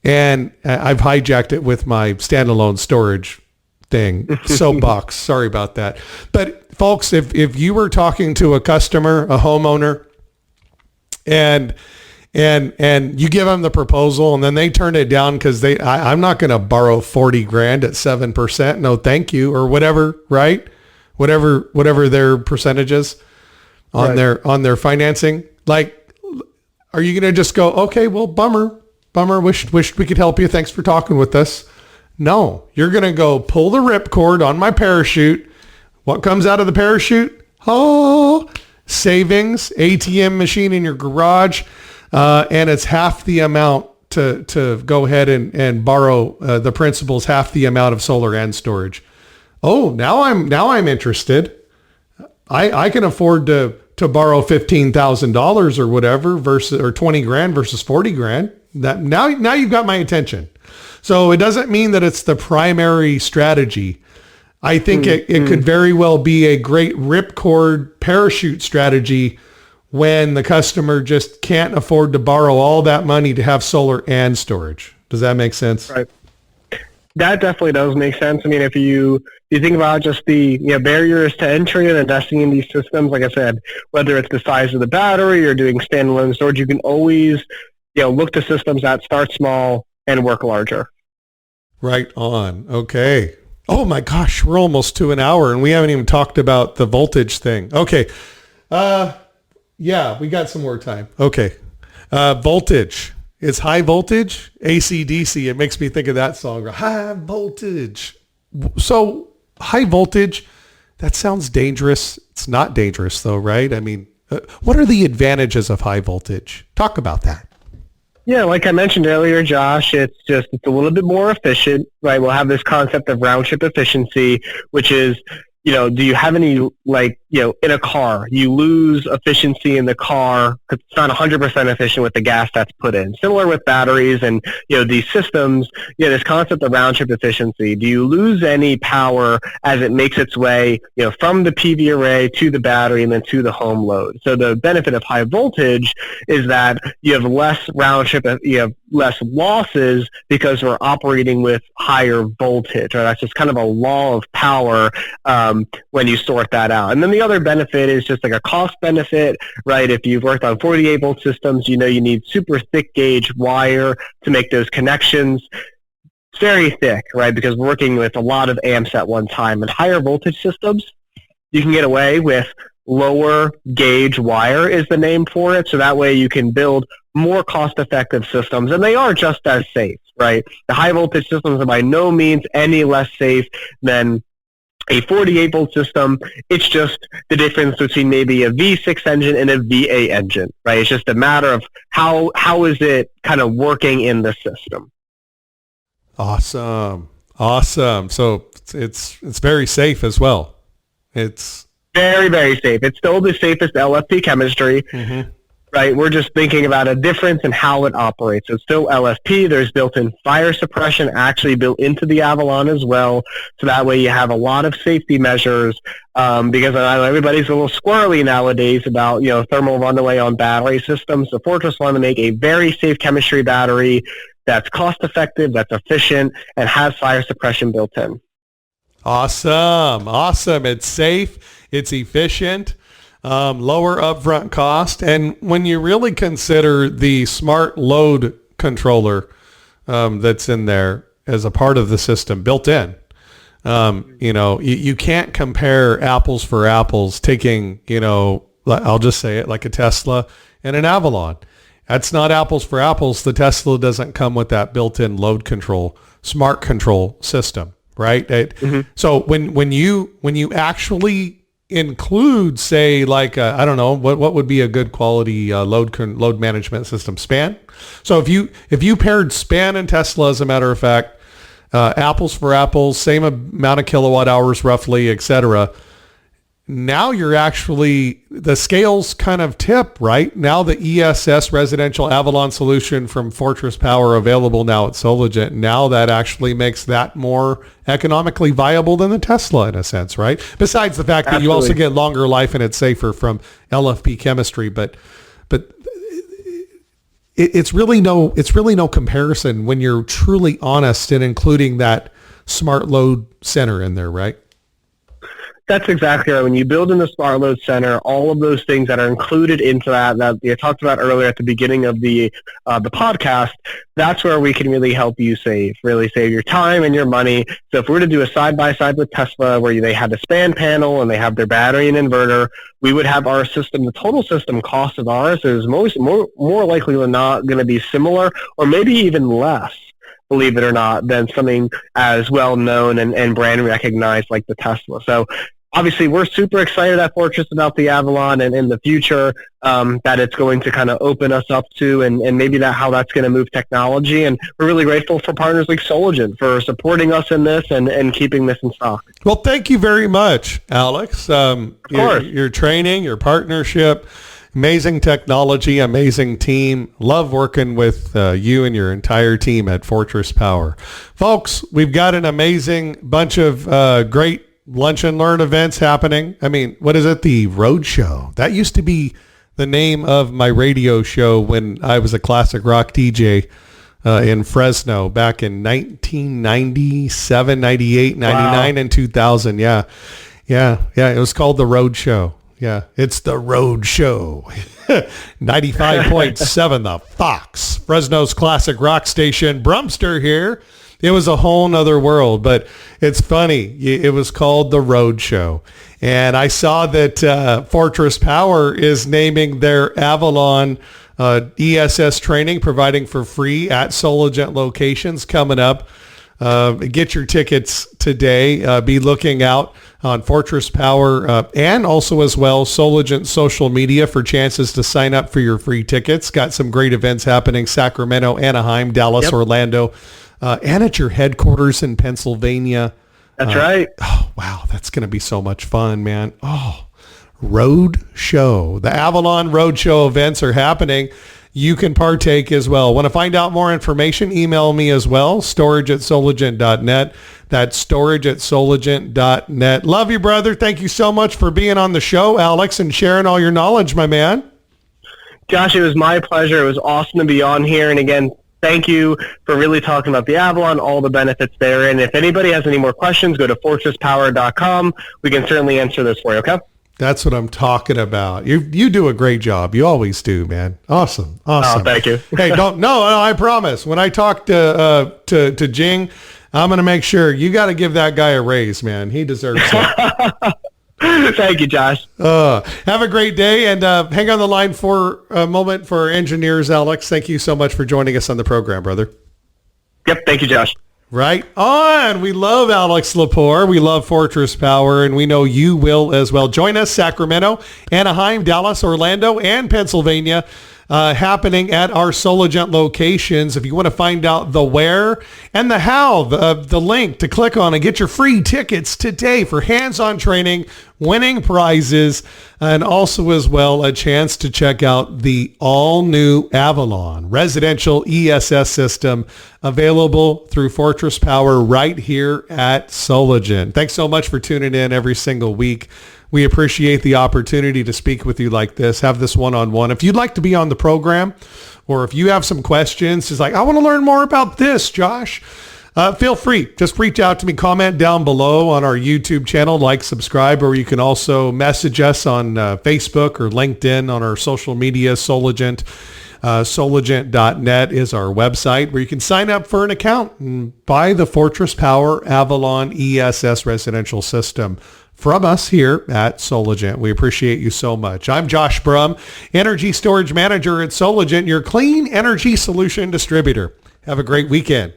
and I've hijacked it with my standalone storage thing, soapbox, sorry about that. But folks, if you were talking to a customer, a homeowner, and you give them the proposal and then they turn it down because I'm not going to borrow 40 grand at 7%. No, thank you. Or whatever, right? Whatever their percentage is on their financing. Like, are you going to just go, okay, well, bummer, wished we could help you. Thanks for talking with us. No, you're going to go pull the ripcord on my parachute. What comes out of the parachute? Oh, savings, ATM machine in your garage. And it's half the amount to go ahead and borrow the principal's half the amount of solar and storage. Oh, now I'm interested. I can afford to borrow $15,000 or whatever or 20 grand versus 40 grand. That now you've got my attention. So it doesn't mean that it's the primary strategy. I think it could very well be a great ripcord parachute strategy when the customer just can't afford to borrow all that money to have solar and storage. Does that make sense? Right. That definitely does make sense. I mean, if you think about just the barriers to entry and investing in these systems, like I said, whether it's the size of the battery or doing standalone storage, you can always look to systems that start small and work larger. Right on. Okay. Oh my gosh, we're almost to an hour and we haven't even talked about the voltage thing. Okay. Yeah, we got some more time. Okay. Voltage. It's high voltage, AC/DC. It makes me think of that song, high voltage. So high voltage, that sounds dangerous. It's not dangerous though, right? I mean, what are the advantages of high voltage? Talk about that. Yeah, like I mentioned earlier, Josh, it's a little bit more efficient, right? We'll have this concept of round trip efficiency, which is, do you have any, like, in a car, you lose efficiency in the car because it's not 100% efficient with the gas that's put in. Similar with batteries and, these systems, this concept of round trip efficiency. Do you lose any power as it makes its way, from the PV array to the battery and then to the home load? So the benefit of high voltage is that you have less round trip, you have less losses because we're operating with higher voltage, right? That's just kind of a law of power when you sort that out. And then the other benefit is just like a cost benefit, right? If you've worked on 48 volt systems, you need super thick gauge wire to make those connections. It's very thick, right? Because we're working with a lot of amps at one time. And higher voltage systems, you can get away with lower gauge wire is the name for it. So that way you can build more cost-effective systems, and they are just as safe, right? The high voltage systems are by no means any less safe than a 48 volt system. It's just the difference between maybe a V6 engine and a V8 engine, right? It's just a matter of how is it kind of working in the system. Awesome. So it's very safe as well. It's very, very safe. It's still the safest LFP chemistry. Mm-hmm. Right, we're just thinking about a difference in how it operates. It's still LFP. There's built-in fire suppression actually built into the Avalon as well. So that way you have a lot of safety measures because I know everybody's a little squirrely nowadays about, thermal runaway on battery systems. So Fortress wanted to make a very safe chemistry battery that's cost-effective, that's efficient, and has fire suppression built in. Awesome. It's safe. It's efficient. Lower upfront cost. And when you really consider the smart load controller that's in there as a part of the system built in, you can't compare apples for apples taking, I'll just say it, like a Tesla and an Avalon. That's not apples for apples. The Tesla doesn't come with that built-in load control, smart control system, right? So when you actually include, say, like I don't know what would be a good quality load management system, span. So if you paired span and Tesla, as a matter of fact, apples for apples, same amount of kilowatt hours roughly, etc. Now you're actually, the scales kind of tip, right? Now the ESS residential Avalon solution from Fortress Power available now at Sologent, now that actually makes that more economically viable than the Tesla in a sense, right? Besides the fact that you also get longer life and it's safer from LFP chemistry, but it's really no comparison when you're truly honest in including that smart load center in there, right? That's exactly right. When you build in the Smart Load Center, all of those things that are included into that you talked about earlier at the beginning of the podcast, that's where we can really help you really save your time and your money. So if we were to do a side-by-side with Tesla where they have the span panel and they have their battery and inverter, we would have our system, the total system cost of ours is more likely than not going to be similar or maybe even less, believe it or not, than something as well known and brand recognized like the Tesla. So obviously, we're super excited at Fortress about the Avalon and in the future that it's going to kind of open us up to and maybe how that's going to move technology. And we're really grateful for partners like Sologent for supporting us in this and keeping this in stock. Well, thank you very much, Alex. Of course. Your training, your partnership, amazing technology, amazing team. Love working with you and your entire team at Fortress Power. Folks, we've got an amazing bunch of great lunch and learn events happening. I mean, what is it? The Road Show. That used to be the name of my radio show when I was a classic rock DJ in Fresno back in 1997, 98, 99, wow. And 2000. Yeah. It was called The Road Show. Yeah, it's The Road Show. 95.7 The Fox, Fresno's classic rock station. Brumster here. It was a whole nother world, but it's funny. It was called The Road Show. And I saw that Fortress Power is naming their Avalon ESS training, providing for free at Sologent locations coming up Get your tickets today. Be looking out on Fortress Power and also as well Solagent social media for chances to sign up for your free tickets. Got some great events happening: Sacramento, Anaheim, Dallas, Orlando, and at your headquarters in Pennsylvania. That's right. Oh, wow. That's going to be so much fun, man. Oh, Road Show. The Avalon Road Show events are happening. You can partake as well. Want to find out more information? Email me as well, storage@solagent.net. That's storage@solagent.net. Love you, brother. Thank you so much for being on the show, Alex, and sharing all your knowledge, my man. Josh, it was my pleasure. It was awesome to be on here. And again, thank you for really talking about the Avalon, all the benefits there. And if anybody has any more questions, go to fortresspower.com. We can certainly answer this for you, okay? That's what I'm talking about. You do a great job. You always do, man. Awesome. Oh, thank you. Hey, no, I promise. When I talk to Jing, I'm going to make sure you got to give that guy a raise, man. He deserves it. Thank you, Josh. Have a great day, and hang on the line for a moment for our engineers, Alex. Thank you so much for joining us on the program, brother. Yep. Thank you, Josh. Right on. We love Alex Lepore. We love Fortress Power, and we know you will as well. Join us, Sacramento, Anaheim, Dallas, Orlando, and Pennsylvania, happening at our Solagent locations. If you want to find out the where and the how, the link to click on and get your free tickets today for hands-on training, winning prizes, and also as well a chance to check out the all-new Avalon residential ESS system available through Fortress Power right here at Solagent. Thanks so much for tuning in every single week. We appreciate the opportunity to speak with you like this, have this one-on-one. If you'd like to be on the program, or if you have some questions, it's like, I want to learn more about this, Josh, feel free. Just reach out to me, comment down below on our YouTube channel, like, subscribe, or you can also message us on Facebook or LinkedIn on our social media, Solagent. Solagent.net is our website where you can sign up for an account and buy the Fortress Power Avalon ESS residential system from us here at Solagent. We appreciate you so much. I'm Josh Brumm, Energy Storage Manager at Solagent, your clean energy solution distributor. Have a great weekend.